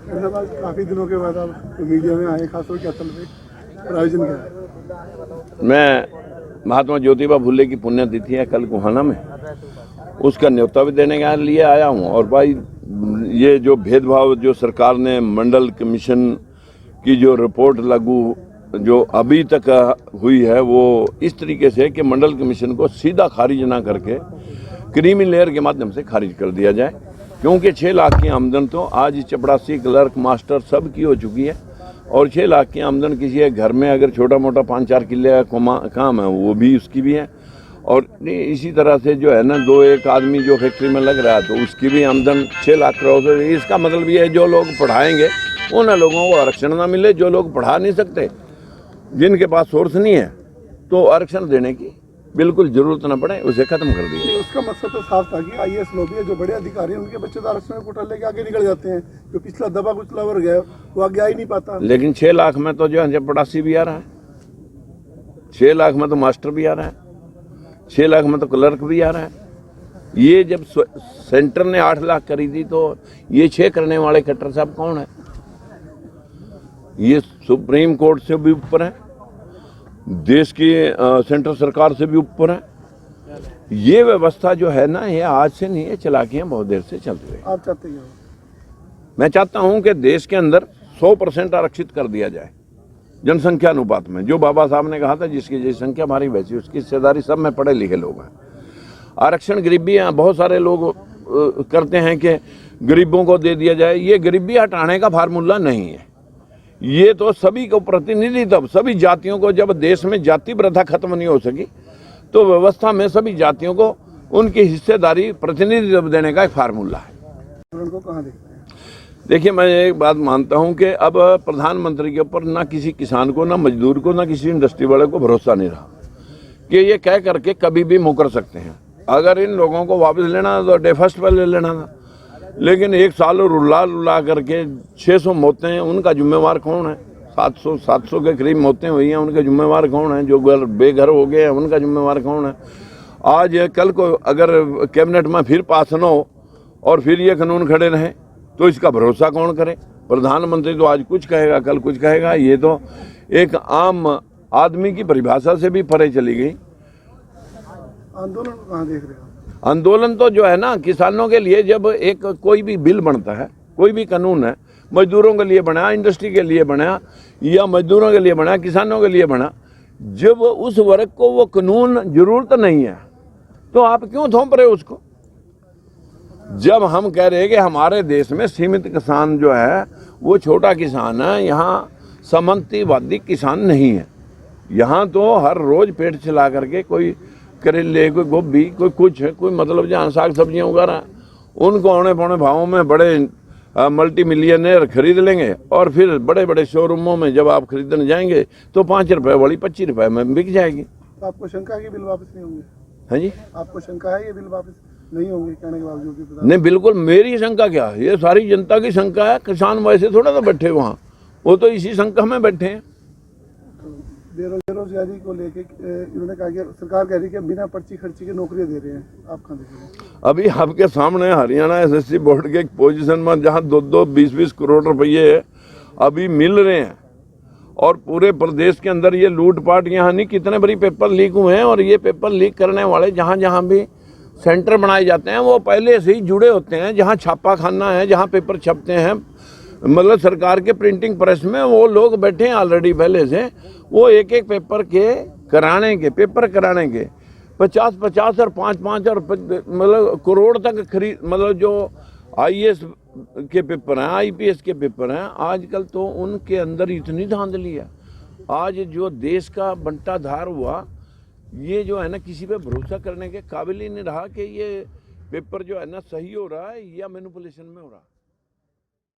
काफी दिनों के बाद आप मीडिया में आए, खासतौर के असल में आयोजन क्या है? मैं महात्मा ज्योतिबा फुले की पुण्यतिथि है कल गोहाना में, उसका न्योता भी देने के लिए आया हूँ। और भाई ये जो भेदभाव जो सरकार ने मंडल कमीशन की जो रिपोर्ट लागू जो अभी तक हुई है वो इस तरीके से कि मंडल कमीशन को सीधा खारिज ना करके क्रीमी लेयर के माध्यम से खारिज कर दिया जाए, क्योंकि 6 लाख की आमदन तो आज चपरासी क्लर्क मास्टर सब की हो चुकी है। और 6 लाख की आमदन किसी एक घर में अगर छोटा मोटा 5-4 किले का काम है वो भी उसकी भी है। और इसी तरह से जो है ना 2-1 आदमी जो फैक्ट्री में लग रहा है तो उसकी भी आमदन 6 लाख करोड़। इसका मतलब ये है जो लोग पढ़ाएंगे उन लोगों को आरक्षण ना मिले, जो लोग पढ़ा नहीं सकते, जिनके पास सोर्स नहीं है, तो आरक्षण देने की बिल्कुल जरूरत ना पड़े, उसे खत्म कर दिया। उसका मकसद तो साफ था कि आईएएस लोग भी जो बड़े अधिकारी हैं उनके बच्चे तो आरक्षण में कोटा लेके आगे निकल जाते हैं, जो पिछला दबा कुचला वर्ग है वो आगे आ ही नहीं पाता। लेकिन 6 लाख में तो जो है चपरासी भी आ रहा है, 6 लाख में तो मास्टर भी आ रहा है, 6 लाख में तो क्लर्क भी आ रहा है। ये जब सेंटर ने 8 लाख करी थी तो ये 6 करने वाले खट्टर साहब कौन है? ये सुप्रीम कोर्ट से भी ऊपर है, देश की सेंट्रल सरकार से भी ऊपर है। ये व्यवस्था जो है ना ये आज से नहीं है, चलाकियां बहुत देर से चलती रही। आप चाहते हैं? मैं चाहता हूं कि देश के अंदर 100% आरक्षित कर दिया जाए जनसंख्या अनुपात में। जो बाबा साहब ने कहा था जिसकी जैसी संख्या हमारी वैसी उसकी हिस्सेदारी, सब में पढ़े लिखे लोग हैं। आरक्षण गरीबी बहुत सारे लोग करते हैं कि गरीबों को दे दिया जाए, ये गरीबी हटाने का फार्मूला नहीं है। ये तो सभी को प्रतिनिधित्व, सभी जातियों को, जब देश में जाति प्रथा खत्म नहीं हो सकी तो व्यवस्था में सभी जातियों को उनकी हिस्सेदारी प्रतिनिधित्व देने का एक फार्मूला है। उनको कहाँ देखते हैं? देखिए, मैं एक बात मानता हूं कि अब प्रधानमंत्री के ऊपर ना किसी किसान को, ना मजदूर को, ना किसी इंडस्ट्री वाले को भरोसा नहीं रहा कि ये कह करके कभी भी मुकर सकते हैं। अगर इन लोगों को वापस लेना तो डे फर्स्ट पर ले लेना था, लेकिन 1 साल रुला करके 600 मौतें हैं, उनका जिम्मेवार कौन है? 700 के करीब मौतें हुई हैं, उनके जिम्मेवार कौन है? जो बेघर हो गए हैं उनका जिम्मेवार कौन है? आज कल को अगर कैबिनेट में फिर पास न हो और फिर ये कानून खड़े रहें तो इसका भरोसा कौन करे? प्रधानमंत्री तो आज कुछ कहेगा, कल कुछ कहेगा। ये तो एक आम आदमी की परिभाषा से भी परे चली गई। आंदोलन कहाँ देख रहे हो? आंदोलन तो जो है ना किसानों के लिए, जब एक कोई भी बिल बनता है, कोई भी कानून है, मजदूरों के लिए बना, इंडस्ट्री के लिए बना, या मजदूरों के लिए बना, किसानों के लिए बना, जब उस वर्ग को वो कानून जरूरत नहीं है तो आप क्यों थोप रहे हो उसको? जब हम कह रहे हैं कि हमारे देश में सीमित किसान जो है वो छोटा किसान है, यहाँ सामंतीवादी किसान नहीं है। यहाँ तो हर रोज पेट चला करके कोई करेले, कोई गोभी, कोई कुछ है, कोई मतलब जहाँ साग सब्जियाँ उगा रहा है, उनको औने पौने भावों में बड़े मल्टी मिलियनर खरीद लेंगे और फिर बड़े बड़े शोरूमों में जब आप खरीदने जाएंगे तो 5 रुपए वाली 25 रुपए में बिक जाएगी। तो आपको शंका है कि बिल वापस नहीं होंगे? हाँ जी, आपको शंका है ये बिल वापस नहीं होंगे कहने के बावजूद भी? नहीं, बिल्कुल मेरी शंका क्या है, ये सारी जनता की शंका है। किसान वैसे थोड़ा तो बैठे वहाँ, वो तो इसी शंका में बैठे हैं। बेरोजगारी को लेके इन्होंने कहा कि सरकार कह रही है कि बिना पर्ची खर्ची के नौकरियां दे रहे हैं, आप कहाँ देख रहे हैं? अभी आपके सामने हरियाणा एसएससी बोर्ड के एक पोजीशन में जहाँ 2-2, 20-20 करोड़ रुपये अभी मिल रहे हैं और पूरे प्रदेश के अंदर ये लूटपाट, यहाँ नहीं कितने बड़ी पेपर लीक हुए हैं। और ये पेपर लीक करने वाले जहाँ जहाँ भी सेंटर बनाए जाते हैं वो पहले से ही जुड़े होते हैं। जहाँ छापा खाना है, जहाँ पेपर छपते हैं, मतलब सरकार के प्रिंटिंग प्रेस में वो लोग बैठे हैं ऑलरेडी पहले से। वो एक पेपर के पेपर कराने के 50-50 और 5-5 और मतलब करोड़ तक खरीद, मतलब जो आईएएस के पेपर हैं, आईपीएस के पेपर हैं, आजकल तो उनके अंदर इतनी धांधली है। आज जो देश का बंटाधार हुआ, ये जो है ना किसी पे भरोसा करने के काबिल ही नहीं रहा कि ये पेपर जो है ना सही हो रहा है या मैनिपुलेशन में हो रहा है।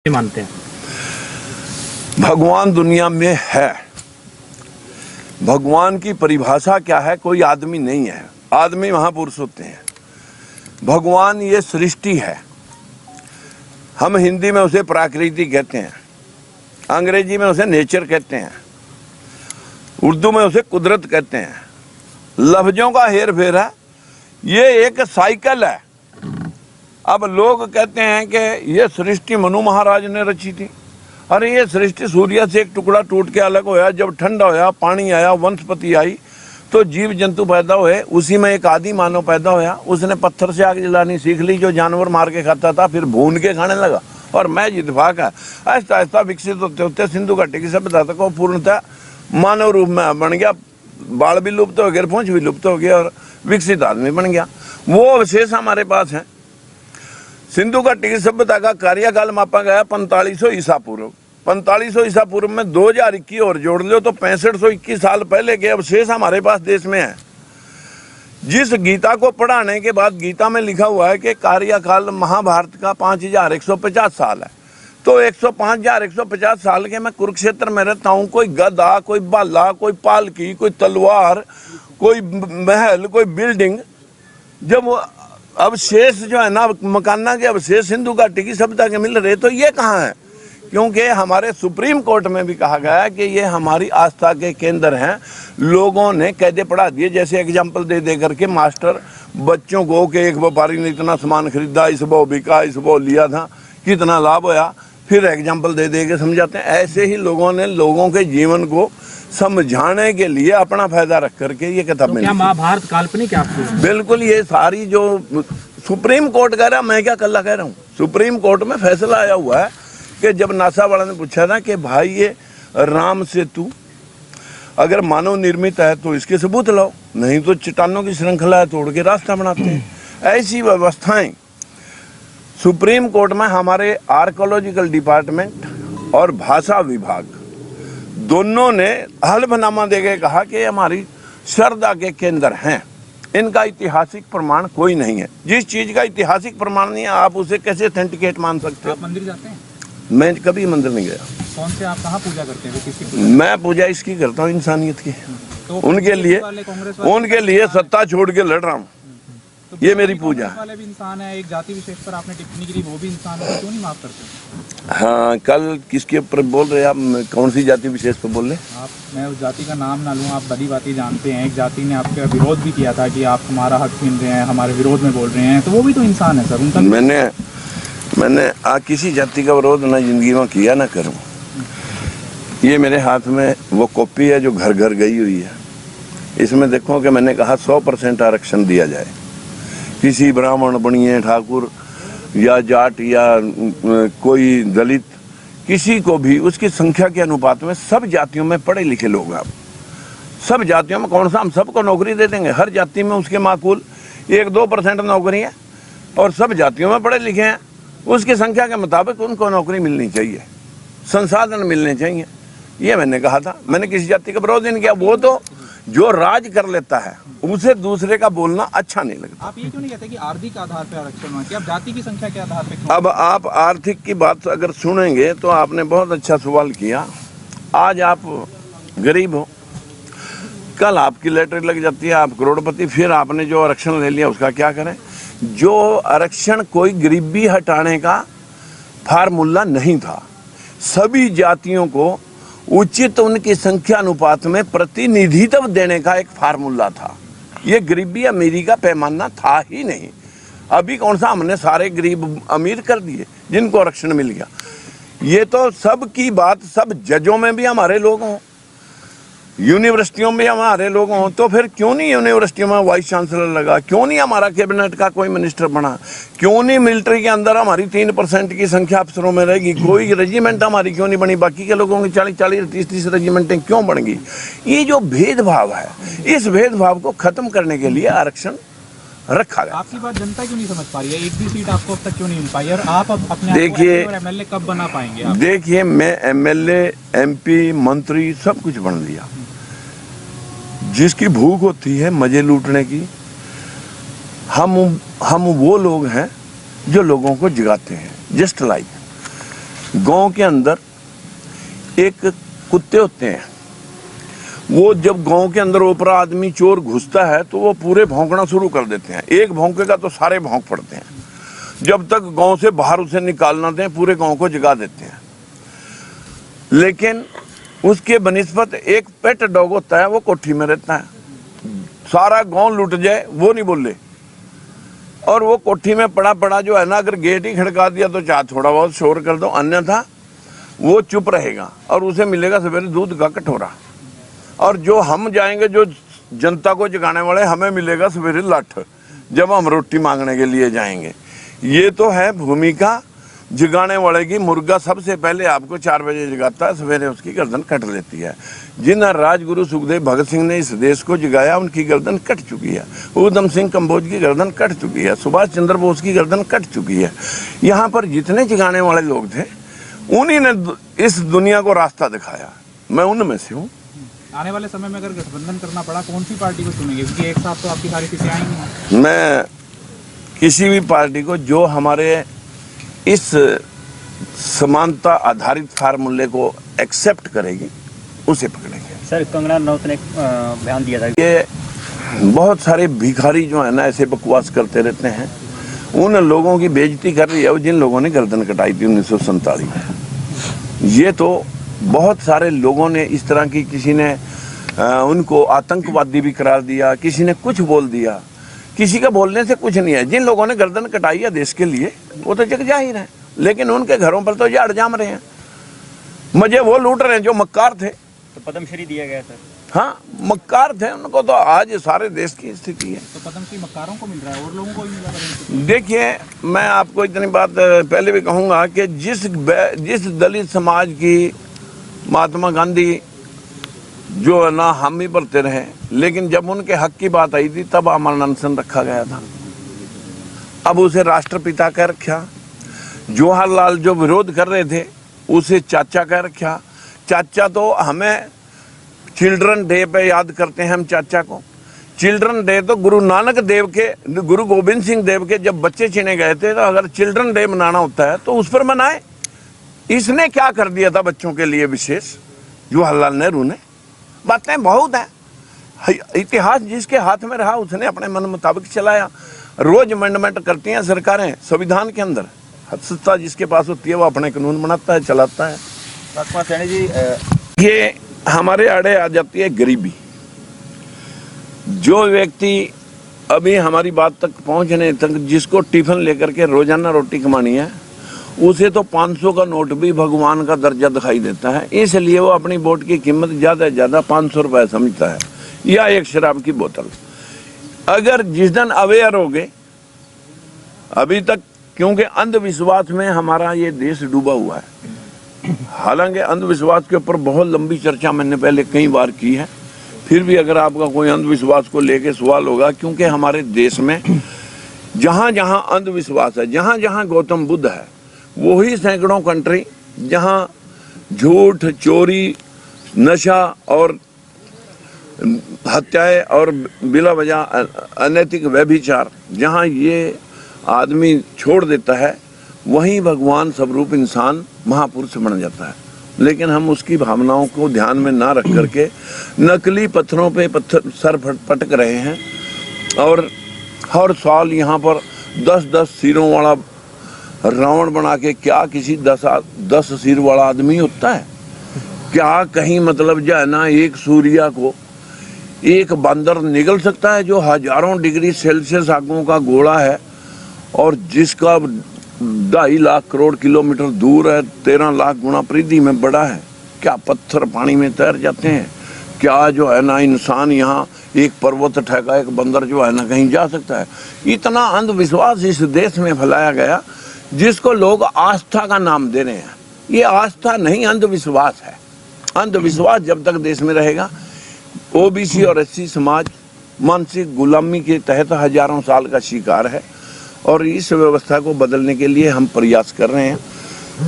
मानते हैं भगवान दुनिया में है। भगवान की परिभाषा क्या है? कोई आदमी नहीं है, आदमी महापुरुष होते हैं। भगवान ये सृष्टि है। हम हिंदी में उसे प्रकृति कहते हैं, अंग्रेजी में उसे नेचर कहते हैं, उर्दू में उसे कुदरत कहते हैं। लफ्जों का हेर फेर है। ये एक साइकिल है। अब लोग कहते हैं कि ये सृष्टि मनु महाराज ने रची थी। अरे ये सृष्टि सूर्य से एक टुकड़ा टूट के अलग होया, जब ठंडा होया, पानी आया, वनस्पति आई, तो जीव जंतु पैदा हुए, उसी में एक आदि मानव पैदा होया। उसने पत्थर से आग जलानी सीख ली, जो जानवर मार के खाता था फिर भून के खाने लगा, और महज इत्तेफाक है आहिस्ता आहिस्ता विकसित होते होते सिंधु घाटी की सभ्यता तक वो पूर्णतः मानव रूप में बन गया। बाल भी लुप्त हो गए, पूंछ भी लुप्त हो गया, और विकसित आदमी बन गया। वो अवशेष हमारे पास है। सिंधु घाटी की सभ्यता का कार्यकाल मापा गया 4500 ईसा पूर्व। 4500 ईसा पूर्व में 2021 और जोड़ लो तो 6521 साल पहले के अवशेष हमारे पास देश में है। जिस गीता को पढ़ाने के बाद गीता में लिखा हुआ है कि कार्यकाल महाभारत का 5150 साल है, तो 5150 साल के मैं कुरुक्षेत्र में रहता हूँ। कोई गदा, कोई बाला, कोई पालकी, कोई तलवार, कोई महल, कोई बिल्डिंग, जब अवशेष जो है ना मकाना के अवशेष सिंधु घाटी की सभ्यता के मिल रहे, तो ये कहाँ है? क्योंकि हमारे सुप्रीम कोर्ट में भी कहा गया है कि ये हमारी आस्था के केंद्र हैं। लोगों ने कैदे पढ़ा दिए, जैसे एग्जाम्पल दे दे करके मास्टर बच्चों को कि एक व्यापारी ने इतना सामान खरीदा, इस भाव बिका, इस भाव लिया था, कितना लाभ होया, फिर एग्जाम्पल दे दे के समझाते हैं। ऐसे ही लोगों ने लोगों के जीवन को समझाने के लिए अपना फायदा रख करके ये किताब में। क्या महाभारत काल्पनिक है आपको? बिल्कुल, ये सारी जो सुप्रीम कोर्ट कह रहा, मैं क्या कल्ला कह रहा हूँ, सुप्रीम कोर्ट में फैसला आया हुआ है कि जब नासा वाला ने पूछा था कि भाई ये राम सेतु अगर मानव निर्मित है तो इसके सबूत लाओ, नहीं तो चट्टानों की श्रृंखला है तोड़ के रास्ता बनाते हैं। ऐसी व्यवस्थाएं सुप्रीम कोर्ट में हमारे आर्कोलॉजिकल डिपार्टमेंट और भाषा विभाग दोनों ने हल्फनामा देके कहा कि हमारी श्रद्धा के केंद्र हैं। इनका ऐतिहासिक प्रमाण कोई नहीं है। जिस चीज का ऐतिहासिक प्रमाण नहीं है, आप उसे कैसे ऑथेंटिकेट मान सकते हो? आप मंदिर जाते हैं? मैं कभी मंदिर नहीं गया। कौन से, आप कहाँ पूजा करते हैं? किसकी पूजा? मैं पूजा इसकी करता हूँ, इंसानियत की। तो उनके लिए सत्ता छोड़ के लड़ रहा हूँ, तो ये मेरी पूजा कांग्रेस वाले भी इंसान है, एक जाति विशेष पर आपने टिप्पणी की, वो भी इंसान है, तो क्यों नहीं माफ करते? हाँ, कल किसके ऊपर बोल रहे आप? कौन सी जाति विशेष पर बोल रहे? आप, मैं उस जाति का नाम ना लूँ, आप बड़ी बातें जानते हैं। एक जाति ने आपका विरोध भी किया था कि आप हमारा हक छीन रहे हैं, हमारे विरोध में बोल रहे हैं, तो वो भी तो इंसान है सर। उनका मैंने किसी जाति का विरोध ना जिंदगी में किया ना करूं। ये मेरे हाथ में वो कॉपी है जो घर घर गई हुई है। इसमें देखो कि मैंने कहा 100% आरक्षण दिया जाए। किसी ब्राह्मण बनिए, ठाकुर या जाट या कोई दलित, किसी को भी उसकी संख्या के अनुपात में सब जातियों में पढ़े लिखे लोग, आप सब जातियों में कौन सा हम सबको नौकरी दे देंगे? हर जाति में उसके माकूल 1-2% नौकरी है, और सब जातियों में पढ़े लिखे हैं, उसकी संख्या के मुताबिक उनको नौकरी मिलनी चाहिए, संसाधन मिलने चाहिए। ये मैंने कहा था। मैंने किसी जाति का विरोध नहीं किया। वो तो जो राज कर लेता है उसे दूसरे का बोलना अच्छा नहीं लगता। आप ये क्यों नहीं कहते कि आर्थिक आधार पर आरक्षण होना चाहिए? आप जाति की संख्या के आधार पर? अब आप आर्थिक की बात अगर सुनेंगे तो आपने बहुत अच्छा सवाल किया। आज आप गरीब हो, कल आपकी लैटरी लग जाती है, आप करोड़पति, फिर आपने जो आरक्षण ले लिया उसका क्या करें? जो आरक्षण कोई गरीबी हटाने का फार्मूला नहीं था। सभी जातियों को उचित उनकी संख्या अनुपात में प्रतिनिधित्व देने का एक फार्मूला था। ये गरीबी अमीरी का पैमाना था ही नहीं। अभी कौन सा हमने सारे गरीब अमीर कर दिए जिनको आरक्षण मिल गया? ये तो सब की बात, सब जजों में भी हमारे लोग हों, यूनिवर्सिटियों में हमारे लोग हों, तो फिर क्यों नहीं यूनिवर्सिटियों में वाइस चांसलर लगा? क्यों नहीं हमारा कैबिनेट का कोई मिनिस्टर बना? क्यों नहीं मिलिट्री के अंदर हमारी 3% की संख्या अफसरों में रहेगी? कोई रेजिमेंट हमारी क्यों नहीं बनी? बाकी के लोगों की 40-40, 30-30 रेजिमेंटें क्यों बन गई? ये जो भेदभाव है, इस भेदभाव को खत्म करने के लिए आरक्षण रखा गया। आपकी बात जनता क्यों नहीं समझ पा रही है? एक भी सीट आपको अब तक क्यों नहीं मिल पाई? और आप अब अपने देखिए, MLA कब बना पाएंगे आप? देखिए, मैं MLA, MP, मंत्री सब कुछ बन लिया। जिसकी भूख होती है मजे लूटने की, हम वो लोग हैं जो लोगों को जगाते हैं। जस्ट लाइक गांव के अंदर एक कुत्ते होते हैं, वो जब गांव के अंदर ऊपर आदमी चोर घुसता है तो वो पूरे भौंकना शुरू कर देते हैं। एक भौंकेगा तो सारे भौंक पड़ते हैं। जब तक गांव से बाहर उसे निकालना दें, पूरे गांव को जगा देते हैं। लेकिन उसके बनिस्बत एक पेट डॉग होता है, वो कोठी में रहता है। सारा गांव लूट जाए वो नहीं बोले, और वो कोठी में पड़ा पड़ा जो है ना, अगर गेट ही खड़का दिया तो चाहे थोड़ा बहुत शोर कर दो, अन्यथा वो चुप रहेगा और उसे मिलेगा सवेरे दूध का कटोरा। और जो हम जाएंगे, जो जनता को जगाने वाले, हमें मिलेगा सवेरे लाठ जब हम रोटी मांगने के लिए जाएंगे। ये तो है भूमिका जगाने वाले की। मुर्गा सबसे पहले आपको 4 बजे जगाता है, सवेरे उसकी गर्दन कट लेती है। जिन राजगुरु सुखदेव भगत सिंह ने इस देश को जगाया, उनकी गर्दन कट चुकी है। ऊधम सिंह कंबोज की गर्दन कट चुकी है। सुभाष चंद्र बोस की गर्दन कट चुकी है। यहाँ पर जितने जगाने वाले लोग थे, उन्हीं ने इस दुनिया को रास्ता दिखाया। मैं उनमें से हूँ। आने वाले समय में अगर गठबंधन करना पड़ा, कौन सी पार्टी को चुनेंगे? क्योंकि एक साथ तो आपकी सारी सीटें आएंगी। मैं किसी भी पार्टी को जो हमारे इस समानता आधारित फार्मूले को एक्सेप्ट करेगी, उसे पकड़ेंगे। सर, कंगना रनौत ने बयान दिया था, ये बहुत सारे भिखारी जो है ना, ऐसे बकवास करते रहते हैं। उन लोगों की बेइज्जती कर रही है वो जिन लोगों ने गर्दन कटाई थी 1947 में। ये तो बहुत सारे लोगों ने इस तरह की, किसी ने उनको आतंकवादी भी करार दिया, किसी ने कुछ बोल दिया। किसी का बोलने से कुछ नहीं है। जिन लोगों ने गर्दन कटाई है देश के लिए, वो तो जग जाहिर है, लेकिन उनके घरों पर तो झाड़ जाम रहे हैं। मजे वो लूट रहे हैं जो मक्कार थे। तो पद्मश्री दिया गया सर। हाँ, मक्कार थे, उनको तो आज सारे देश की स्थिति है। तो पद्मश्री मक्कारों को मिल रहा है और लोगों को ही मिला है। देखिए, मैं आपको इतनी बात पहले भी कहूँगा कि जिस दलित समाज की महात्मा गांधी जो है ना हामी भरते रहे, लेकिन जब उनके हक की बात आई थी तब अमर अनशन रखा गया था। अब उसे राष्ट्रपिता कह रखा। जवाहरलाल जो विरोध कर रहे थे उसे चाचा कह रखा। चाचा तो हमें चिल्ड्रन डे पे याद करते हैं हम चाचा को। चिल्ड्रन डे तो गुरु नानक देव के, गुरु गोविंद सिंह देव के जब बच्चे चुने गए थे, तो अगर चिल्ड्रन डे मनाना होता है तो उस पर मनाए। इसने क्या कर दिया था बच्चों के लिए विशेष? जवाहरलाल नेहरू ने। बातें बहुत हैं। इतिहास जिसके हाथ में रहा उसने अपने मन मुताबिक चलाया। रोज अमेंडमेंट करती हैं सरकारें संविधान के अंदर। सत्ता जिसके पास होती है वो अपने कानून बनाता है, चलाता है। राजकुमार सैनी जी, ये हमारे आड़े आ जाती है गरीबी। जो व्यक्ति अभी हमारी बात तक पहुंचने तक, जिसको टिफिन लेकर के रोजाना रोटी कमानी है, उसे तो 500 का नोट भी भगवान का दर्जा दिखाई देता है। इसलिए वो अपनी वोट की कीमत ज़्यादा से ज़्यादा 500 रुपये समझता है, या एक शराब की बोतल। अगर जिस दिन अवेयर हो गए, अभी तक क्योंकि अंधविश्वास में हमारा ये देश डूबा हुआ है। हालांकि अंधविश्वास के ऊपर बहुत लंबी चर्चा मैंने पहले कई बार की है, फिर भी अगर आपका कोई अंधविश्वास को लेके सवाल होगा, क्योंकि हमारे देश में जहाँ जहाँ अंधविश्वास है, जहाँ जहाँ गौतम बुद्ध है, वही सैकड़ों कंट्री जहाँ झूठ, चोरी, नशा और हत्याएं और बिला वजह अनैतिक व्यभिचार, जहाँ ये आदमी छोड़ देता है, वहीं भगवान स्वरूप इंसान महापुरुष बन जाता है। लेकिन हम उसकी भावनाओं को ध्यान में ना रख करके नकली पत्थरों पे पत्थर सर पटक रहे हैं। और हर साल यहाँ पर 10-10 सिरों वाला रावण बना के, क्या किसी 10 सिर वाला आदमी होता है क्या? कहीं मतलब जो है ना, एक सूर्या को एक बंदर निगल सकता है जो हजारों डिग्री सेल्सियस आगों का गोला है और जिसका 2.5 लाख करोड़ किलोमीटर दूर है, 13 लाख गुना परिधि में बड़ा है? क्या पत्थर पानी में तैर जाते हैं? क्या जो है ना इंसान यहाँ एक पर्वत ठेका, एक बंदर जो है ना कहीं जा सकता है? इतना अंधविश्वास इस देश में फैलाया गया जिसको लोग आस्था का नाम दे रहे हैं। ये आस्था नहीं, अंधविश्वास है। अंधविश्वास जब तक देश में रहेगा, ओबीसी और एससी समाज मानसिक गुलामी के तहत हजारों साल का शिकार है। और इस व्यवस्था को बदलने के लिए हम प्रयास कर रहे हैं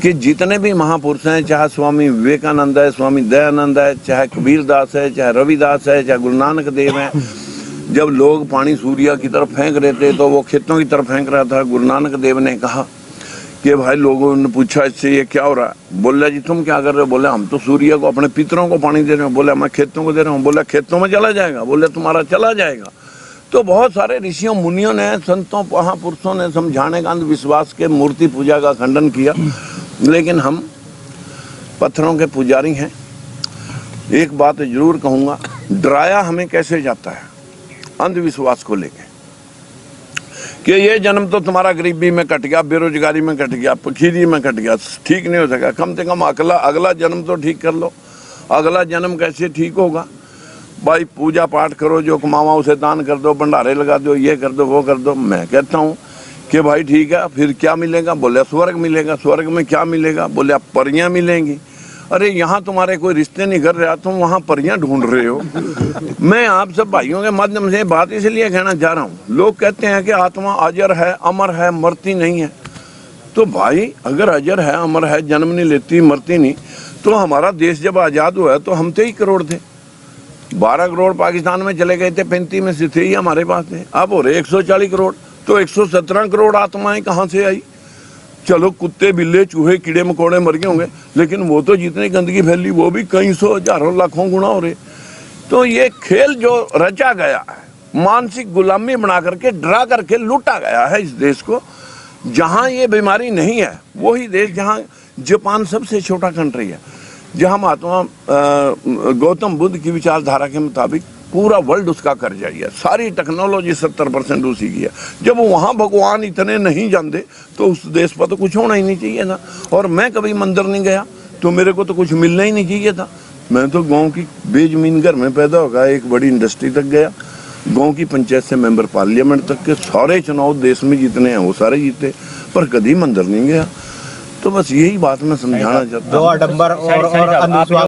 कि जितने भी महापुरुष हैं, चाहे स्वामी विवेकानंद है, स्वामी दयानंद है, चाहे कबीरदास है, चाहे रविदास है, चाहे गुरु नानक देव है। जब लोग पानी सूर्य की तरफ फेंक रहे थे तो वो खेतों की तरफ फेंक रहा था। गुरु नानक देव ने कहा कि भाई, लोगों ने पूछा इससे ये क्या हो रहा है? बोला जी तुम क्या कर रहे हो? बोले हम तो सूर्य को, अपने पितरों को पानी दे रहे हो। बोले मैं खेतों को दे रहा हूँ। बोला खेतों में चला जाएगा? बोले तुम्हारा चला जाएगा। तो बहुत सारे ऋषियों मुनियों ने, संतों, महापुरुषों ने समझाने का, अंधविश्वास के, मूर्ति पूजा का खंडन किया। लेकिन हम पत्थरों के पुजारी हैं। एक बात जरूर कहूँगा, डराया हमें कैसे जाता है अंधविश्वास को लेके। कि ये जन्म तो तुम्हारा गरीबी में कट गया, बेरोजगारी में कट गया, फकीरी में कट गया, ठीक नहीं हो सका, कम से कम अगला जन्म तो ठीक कर लो। अगला जन्म कैसे ठीक होगा भाई? पूजा पाठ करो, जो कमावा उसे दान कर दो, भंडारे लगा दो, ये कर दो, वो कर दो। मैं कहता हूँ कि भाई ठीक है, फिर क्या मिलेगा? बोले स्वर्ग मिलेगा। स्वर्ग में क्या मिलेगा? बोले अब परियां मिलेंगी। अरे यहाँ तुम्हारे कोई रिश्ते नहीं कर रहा, तुम वहाँ परियां ढूंढ रहे हो। मैं आप सब भाइयों के माध्यम से बात इसलिए कहना चाह रहा हूँ, लोग कहते हैं कि आत्मा अजर है, अमर है, मरती नहीं है। तो भाई अगर अजर है, अमर है, जन्म नहीं लेती, मरती नहीं, तो हमारा देश जब आज़ाद हुआ तो हम 23 करोड़ थे, 12 करोड़ पाकिस्तान में चले गए थे, 35 में से थे ही हमारे पास थे। अब हो रहे 140 करोड़, तो 117 करोड़ आत्माएं कहाँ से आई? चलो कुत्ते बिल्ले चूहे कीड़े मकोड़े मर गए होंगे, लेकिन वो तो जितनी गंदगी फैली वो भी कई सौ हजारों लाखों गुना हो रहे। तो ये खेल जो रचा गया है, मानसिक गुलामी बना करके, डरा करके लूटा गया है इस देश को। जहाँ ये बीमारी नहीं है वही देश, जहाँ जापान सबसे छोटा कंट्री है, जहाँ महात्मा गौतम बुद्ध की विचारधारा के मुताबिक पूरा वर्ल्ड उसका कर जाइए, सारी टेक्नोलॉजी 70% उसी की है। जब वहाँ भगवान इतने नहीं जानते तो उस देश पर तो कुछ होना ही नहीं चाहिए था। और मैं कभी मंदिर नहीं गया तो मेरे को तो कुछ मिलना ही नहीं चाहिए था। मैं तो गांव की बेजमीन घर में पैदा होगा, एक बड़ी इंडस्ट्री तक गया, गांव की पंचायत से मेंबर पार्लियामेंट तक के सारे चुनाव देश में जितने हैं वो सारे जीते, पर कभी मंदिर नहीं गया। तो बस यही बात मैं समझाना चाहता हूँ। जो आडंबर और अंधविश्वास